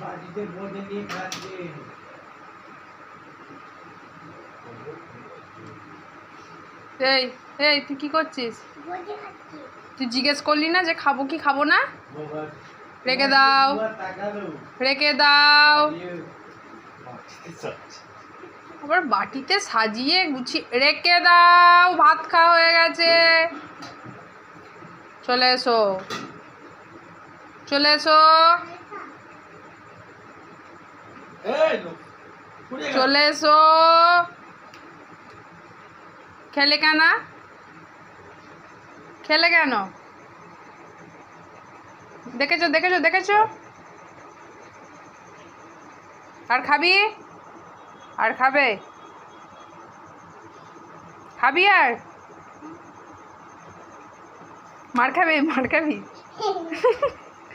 বাড়িতে বসে নিয়ে খাচ্ছে। এই এই তুই কি করছিস? তুই জিজ্ঞেস করলি না যে খাবো কি খাবো না? রেখে দাও, রেখে দাও। আবার বাটিতে সাজিয়ে গুছিয়ে রেখে দাও। ভাত খাওয়া হয়ে গেছে। চলে এসো, চলে এসো, চলে এসো। খেলে কেন? খেলে কেন? দেখেছো দেখেছো দেখেছো? আর খাবি? আর খাবে? খাবি আর? মার খাবি, মার খাবি?